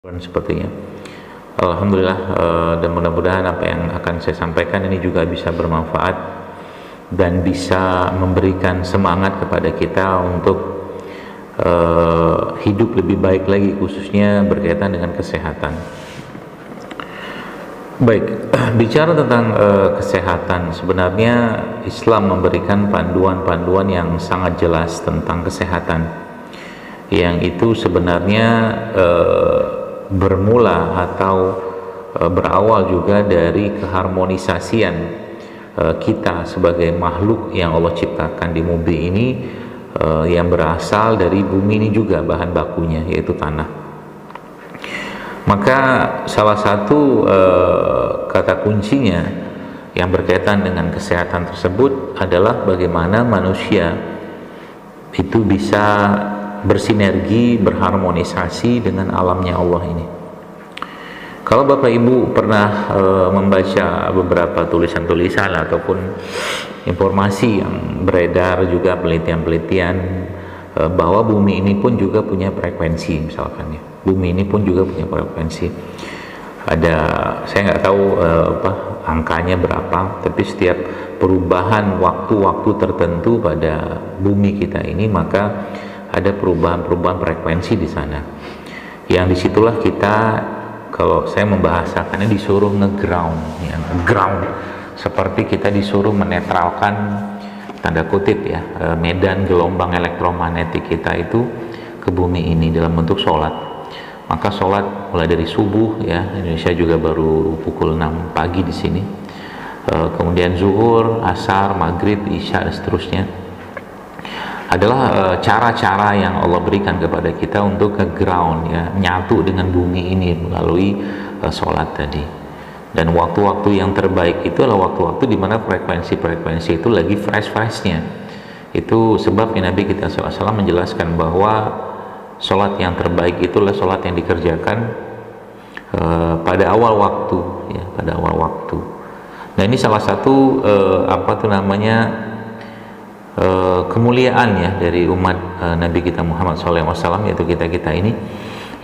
Sepertinya Alhamdulillah, dan mudah-mudahan apa yang akan saya sampaikan ini juga bisa bermanfaat dan bisa memberikan semangat kepada kita untuk hidup lebih baik lagi, khususnya berkaitan dengan kesehatan. Baik, bicara tentang kesehatan, sebenarnya Islam memberikan panduan-panduan yang sangat jelas tentang kesehatan, yang itu sebenarnya bermula atau berawal juga dari keharmonisasian kita sebagai makhluk yang Allah ciptakan di bumi ini, yang berasal dari bumi ini juga bahan bakunya, yaitu tanah. Maka salah satu kata kuncinya yang berkaitan dengan kesehatan tersebut adalah bagaimana manusia itu bisa bersinergi, berharmonisasi dengan alamnya Allah ini. Kalau Bapak Ibu pernah membaca beberapa tulisan-tulisan ataupun informasi yang beredar, juga penelitian-penelitian bahwa bumi ini pun juga punya frekuensi, misalkan ya, bumi ini pun juga punya frekuensi. Ada, saya nggak tahu angkanya berapa, tapi setiap perubahan waktu-waktu tertentu pada bumi kita ini, maka ada perubahan-perubahan frekuensi di sana, yang disitulah kita, kalau saya membahasakannya, disuruh nge-ground, ya, ground, seperti kita disuruh menetralkan, tanda kutip ya, medan gelombang elektromagnetik kita itu ke bumi ini dalam bentuk sholat. Maka sholat mulai dari subuh, ya, Indonesia juga baru pukul 6 pagi di sini, kemudian zuhur, asar, maghrib, isya dan seterusnya, adalah cara-cara yang Allah berikan kepada kita untuk ke ground, ya, menyatu dengan bumi ini melalui sholat tadi. Dan waktu-waktu yang terbaik itu adalah waktu-waktu di mana frekuensi-frekuensi itu lagi fresh-freshnya. Itu sebabnya Nabi kita SAW menjelaskan bahwa sholat yang terbaik itulah sholat yang dikerjakan pada awal waktu, ya, pada awal waktu. Nah, ini salah satu kemuliaan ya dari umat Nabi kita Muhammad SAW, yaitu kita ini,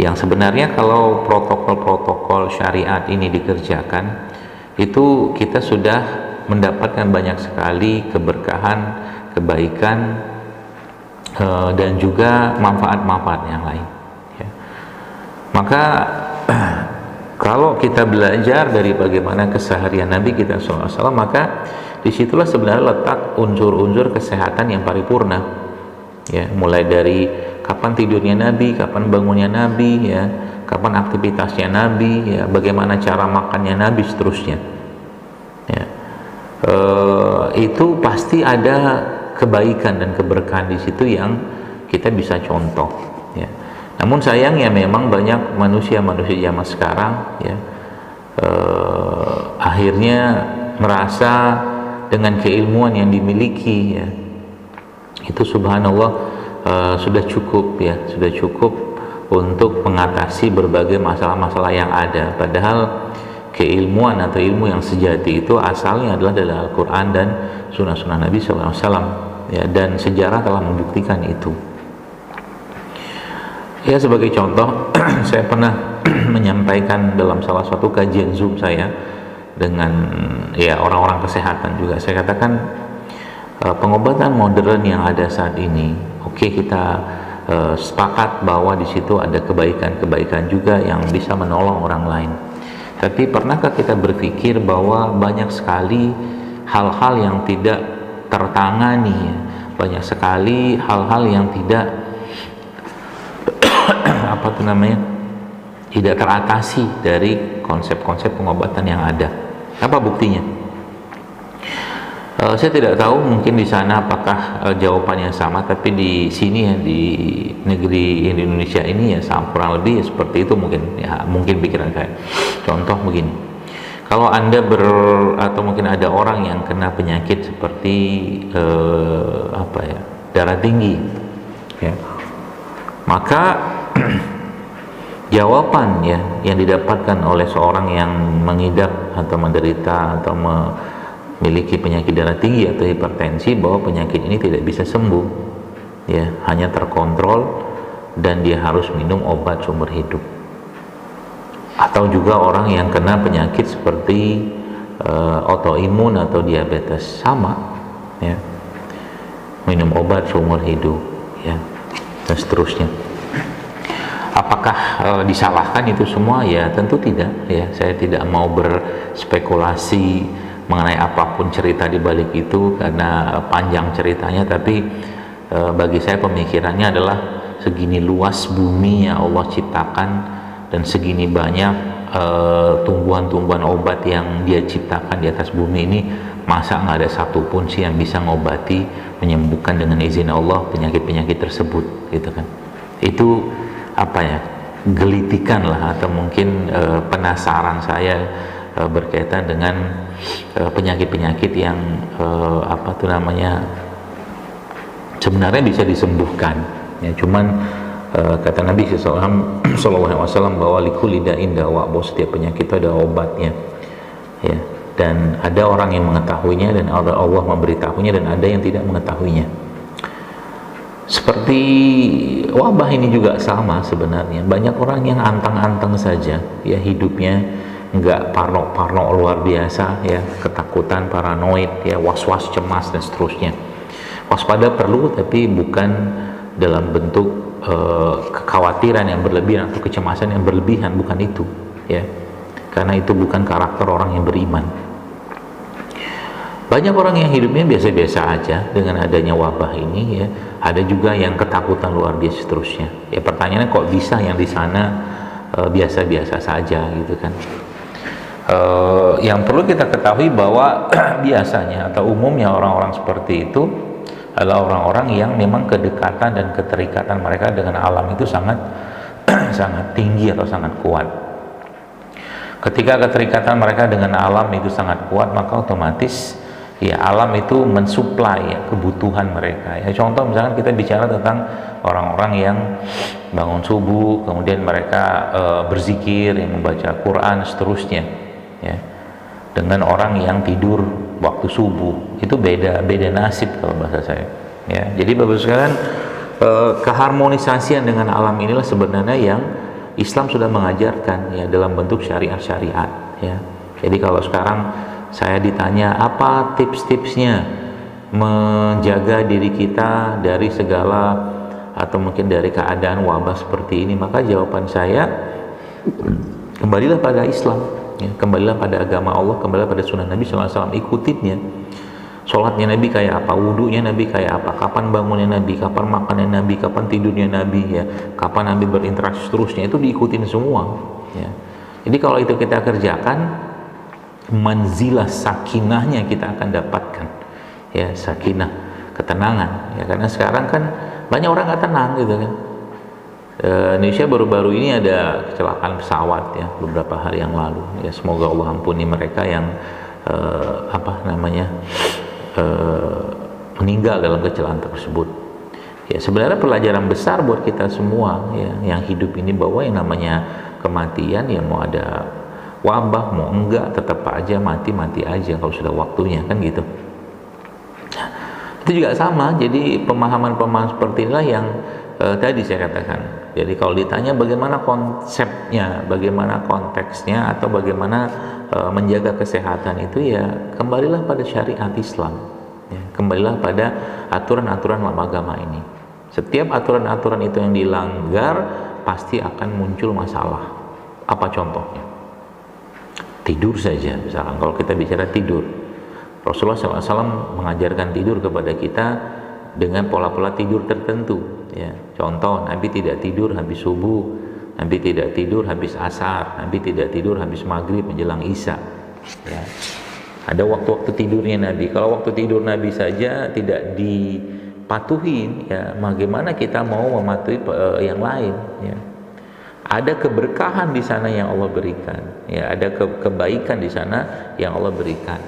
yang sebenarnya kalau protokol-protokol syariat ini dikerjakan, itu kita sudah mendapatkan banyak sekali keberkahan, kebaikan, dan juga manfaat-manfaat yang lain, ya. Maka kalau kita belajar dari bagaimana keseharian Nabi kita SAW, maka disitulah sebenarnya letak unsur-unsur kesehatan yang paripurna, ya, mulai dari kapan tidurnya Nabi, kapan bangunnya Nabi, ya, kapan aktivitasnya Nabi, ya, bagaimana cara makannya Nabi, seterusnya, ya. Itu pasti ada kebaikan dan keberkahan di situ yang kita bisa contoh, ya. Namun sayangnya memang banyak manusia-manusia zaman sekarang, ya, akhirnya merasa dengan keilmuan yang dimiliki, ya, itu subhanallah sudah cukup, ya, sudah cukup untuk mengatasi berbagai masalah-masalah yang ada. Padahal keilmuan atau ilmu yang sejati itu asalnya adalah dari Al-Quran dan sunnah-sunnah Nabi SAW, ya, dan sejarah telah membuktikan itu. Ya, sebagai contoh, saya pernah menyampaikan dalam salah satu kajian Zoom saya dengan, ya, orang-orang kesehatan juga, saya katakan pengobatan modern yang ada saat ini, oke, kita sepakat bahwa di situ ada kebaikan-kebaikan juga yang bisa menolong orang lain. Tapi pernahkah kita berpikir bahwa banyak sekali hal-hal yang tidak tertangani, ya? Banyak sekali hal-hal yang tidak tidak teratasi dari konsep-konsep pengobatan yang ada. Apa buktinya? Saya tidak tahu, mungkin di sana apakah jawabannya sama, tapi di sini, ya, di negeri Indonesia ini, ya, kurang lebih, ya, seperti itu mungkin, ya, mungkin pikiran saya. Contoh begini, kalau Anda atau mungkin ada orang yang kena penyakit seperti darah tinggi, ya, maka jawaban, ya, yang didapatkan oleh seorang yang mengidap atau menderita atau memiliki penyakit darah tinggi atau hipertensi, bahwa penyakit ini tidak bisa sembuh, ya, hanya terkontrol dan dia harus minum obat sumber hidup. atau juga orang yang kena penyakit seperti autoimun atau diabetes, sama ya, minum obat seumur hidup ya, dan seterusnya. Apakah disalahkan itu semua? Ya tentu tidak ya, saya tidak mau berspekulasi mengenai apapun cerita di balik itu karena panjang ceritanya, tapi bagi saya pemikirannya adalah segini luas bumi yang Allah ciptakan dan segini banyak tumbuhan-tumbuhan obat yang dia ciptakan di atas bumi ini, masa nggak ada satupun sih yang bisa ngobati, menyembuhkan dengan izin Allah penyakit-penyakit tersebut gitu kan. Itu apa ya, gelitikan lah atau mungkin penasaran saya berkaitan dengan penyakit-penyakit yang apa tuh namanya, sebenarnya bisa disembuhkan ya, cuman kata Nabi SAW bahwa likulli da'in dawa, bahwa setiap penyakit itu ada obatnya ya, dan ada orang yang mengetahuinya dan Allah memberitahunya, dan ada yang tidak mengetahuinya. Seperti wabah ini juga sama sebenarnya, banyak orang yang antang-antang saja ya hidupnya, nggak parno luar biasa ya, ketakutan, paranoid ya, was-was, cemas dan seterusnya. Waspada perlu, tapi bukan dalam bentuk kekhawatiran yang berlebihan atau kecemasan yang berlebihan, bukan itu ya, karena itu bukan karakter orang yang beriman. Banyak orang yang hidupnya biasa-biasa aja dengan adanya wabah ini ya, ada juga yang ketakutan luar biasa seterusnya ya. Pertanyaannya kok bisa yang di sana biasa-biasa saja gitu kan. Yang perlu kita ketahui bahwa biasanya atau umumnya orang-orang seperti itu adalah orang-orang yang memang kedekatan dan keterikatan mereka dengan alam itu sangat sangat tinggi atau sangat kuat. Ketika keterikatan mereka dengan alam itu sangat kuat, maka otomatis ya alam itu mensuplai ya, kebutuhan mereka ya. Contoh misalkan kita bicara tentang orang-orang yang bangun subuh, kemudian mereka berzikir, yang membaca Quran seterusnya ya, dengan orang yang tidur waktu subuh, itu beda nasib kalau bahasa saya ya. Jadi Bapak sekalian, keharmonisasian dengan alam inilah sebenarnya yang Islam sudah mengajarkan ya, dalam bentuk syariat-syariat ya. Jadi kalau sekarang saya ditanya apa tips-tipsnya menjaga diri kita dari segala atau mungkin dari keadaan wabah seperti ini, maka jawaban saya kembalilah pada Islam ya, kembalilah pada agama Allah, kembalilah pada sunnah Nabi SAW, ikutinnya. Sholatnya Nabi kayak apa, wudhunya Nabi kayak apa, kapan bangunnya Nabi, kapan makannya Nabi, kapan tidurnya Nabi ya, kapan Nabi berinteraksi seterusnya, itu diikutin semua ya. Jadi kalau itu kita kerjakan, manzilah sakinahnya kita akan dapatkan ya, sakinah, ketenangan ya. Karena sekarang kan banyak orang nggak tenang gitu kan. Indonesia baru-baru ini ada kecelakaan pesawat ya, beberapa hari yang lalu ya. Semoga Allah ampuni mereka yang meninggal dalam kecelakaan tersebut ya. Sebenarnya pelajaran besar buat kita semua ya, yang hidup ini, bahwa yang namanya kematian ya, mau ada wabah mau enggak tetap aja mati aja kalau sudah waktunya kan gitu. Itu juga sama. Jadi pemahaman seperti inilah yang tadi saya katakan. Jadi kalau ditanya bagaimana konsepnya, bagaimana konteksnya, atau bagaimana menjaga kesehatan itu, ya kembalilah pada syariat Islam ya, kembalilah pada aturan-aturan dalam agama ini. Setiap aturan-aturan itu yang dilanggar pasti akan muncul masalah. Apa contohnya? Tidur saja misalkan, kalau kita bicara tidur, Rasulullah SAW mengajarkan tidur kepada kita dengan pola-pola tidur tertentu ya. Contoh, Nabi tidak tidur habis subuh, Nabi tidak tidur habis asar, Nabi tidak tidur habis maghrib menjelang isya ya. Ada waktu-waktu tidurnya Nabi. Kalau waktu tidur Nabi saja tidak dipatuhi ya, bagaimana kita mau mematuhi yang lain ya. Ada keberkahan di sana yang Allah berikan ya, ada kebaikan di sana yang Allah berikan.